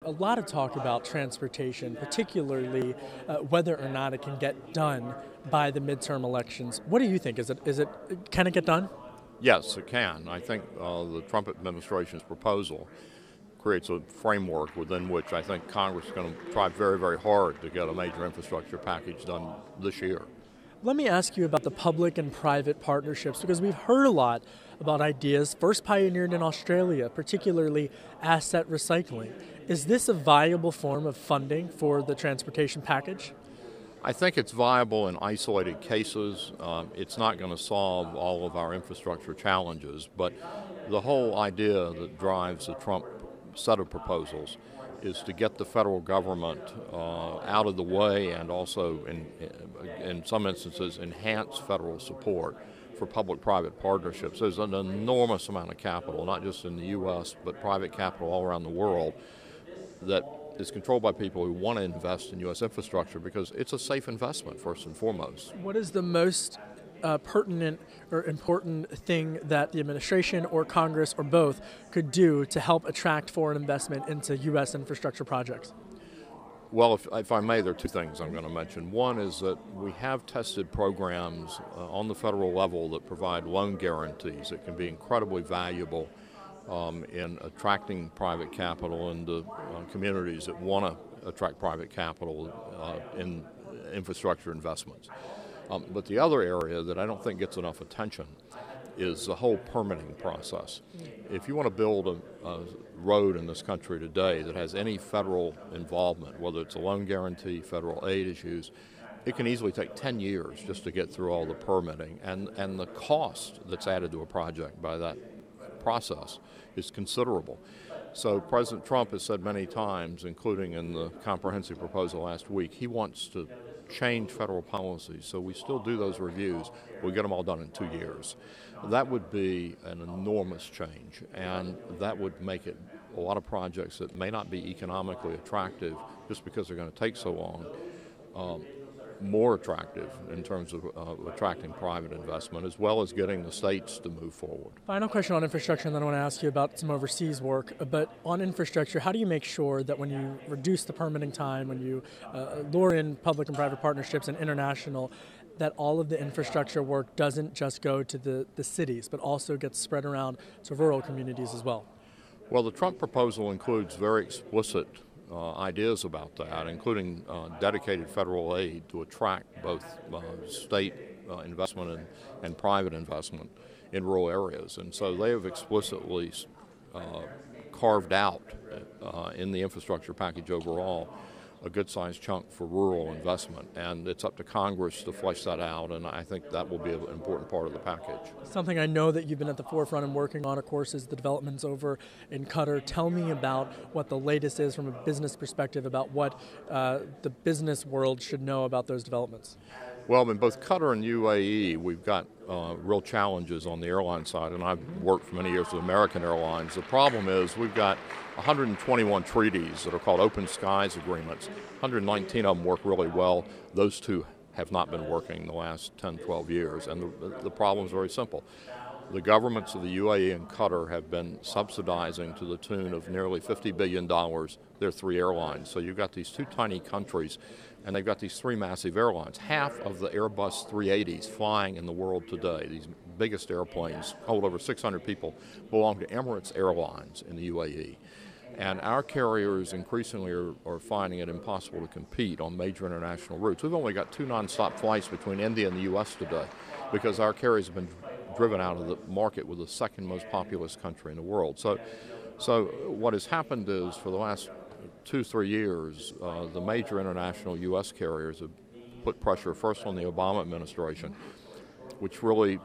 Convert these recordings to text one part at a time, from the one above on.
a lot of talk about transportation, particularly whether or not it can get done by the midterm elections. What do you think? Can it get done? Yes, it can. I think the Trump administration's proposal creates a framework within which I think Congress is going to try very, very hard to get a major infrastructure package done this year. Let me ask you about the public and private partnerships, because we've heard a lot about ideas first pioneered in Australia, particularly asset recycling. Is this a viable form of funding for the transportation package? I think it's viable in isolated cases. It's not going to solve all of our infrastructure challenges, but the whole idea that drives the Trump set of proposals is to get the federal government out of the way and also, in some instances, enhance federal support for public-private partnerships. There's an enormous amount of capital, not just in the U.S., but private capital all around the world that is controlled by people who want to invest in U.S. infrastructure because it's a safe investment, first and foremost. What is the most pertinent or important thing that the administration or Congress or both could do to help attract foreign investment into U.S. infrastructure projects? Well, if I may, there are two things I'm going to mention. One is that we have tested programs on the federal level that provide loan guarantees that can be incredibly valuable in attracting private capital into communities that want to attract private capital in infrastructure investments. But the other area that I don't think gets enough attention is the whole permitting process. If you want to build a road in this country today that has any federal involvement, whether it's a loan guarantee, federal aid issues, it can easily take 10 years just to get through all the permitting. And the cost that's added to a project by that process is considerable. So President Trump has said many times, including in the comprehensive proposal last week, he wants to change federal policies. So we still do those reviews. We get them all done in 2 years. That would be an enormous change, and that would make it a lot of projects that may not be economically attractive just because they're going to take so long, more attractive in terms of attracting private investment, as well as getting the states to move forward. Final question on infrastructure, and then I want to ask you about some overseas work. But on infrastructure, how do you make sure that when you reduce the permitting time, when you lure in public and private partnerships and international, that all of the infrastructure work doesn't just go to the cities, but also gets spread around to rural communities as well? Well, the Trump proposal includes very explicit ideas about that, including dedicated federal aid to attract both state investment and private investment in rural areas. And so they have explicitly carved out in the infrastructure package overall a good-sized chunk for rural investment, and it's up to Congress to flesh that out, and I think that will be an important part of the package. Something I know that you've been at the forefront and working on, of course, is the developments over in Qatar. Tell me about what the latest is from a business perspective, about what the business world should know about those developments. Well, in both Qatar and UAE, we've got real challenges on the airline side, and I've worked for many years with American Airlines. The problem is we've got 121 treaties that are called Open Skies Agreements. 119 of them work really well. Those two have not been working the last 10, 12 years, and the problem is very simple. The governments of the UAE and Qatar have been subsidizing to the tune of nearly $50 billion their three airlines. So you've got these two tiny countries, and they've got these three massive airlines. Half of the Airbus 380s flying in the world today, these biggest airplanes, hold over 600 people, belong to Emirates Airlines in the UAE. And our carriers increasingly are finding it impossible to compete on major international routes. We've only got 2 nonstop flights between India and the U.S. today because our carriers have been driven out of the market with the second most populous country in the world. So what has happened is for the last 2-3 years, the major international U.S. carriers have put pressure first on the Obama administration, which really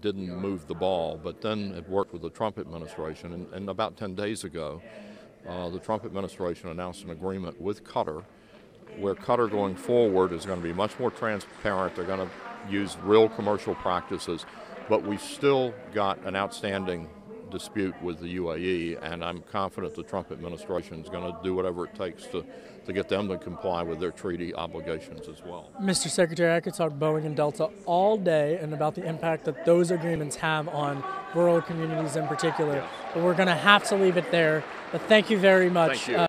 didn't move the ball, but then it worked with the Trump administration. And about 10 days ago, the Trump administration announced an agreement with Qatar, where Qatar going forward is going to be much more transparent. They're going to use real commercial practices, but we've still got an outstanding dispute with the UAE, and I'm confident the Trump administration is going to do whatever it takes to get them to comply with their treaty obligations as well. Mr. Secretary, I could talk Boeing and Delta all day and about the impact that those agreements have on rural communities in particular, but we're going to have to leave it there. But thank you very much. Thank you.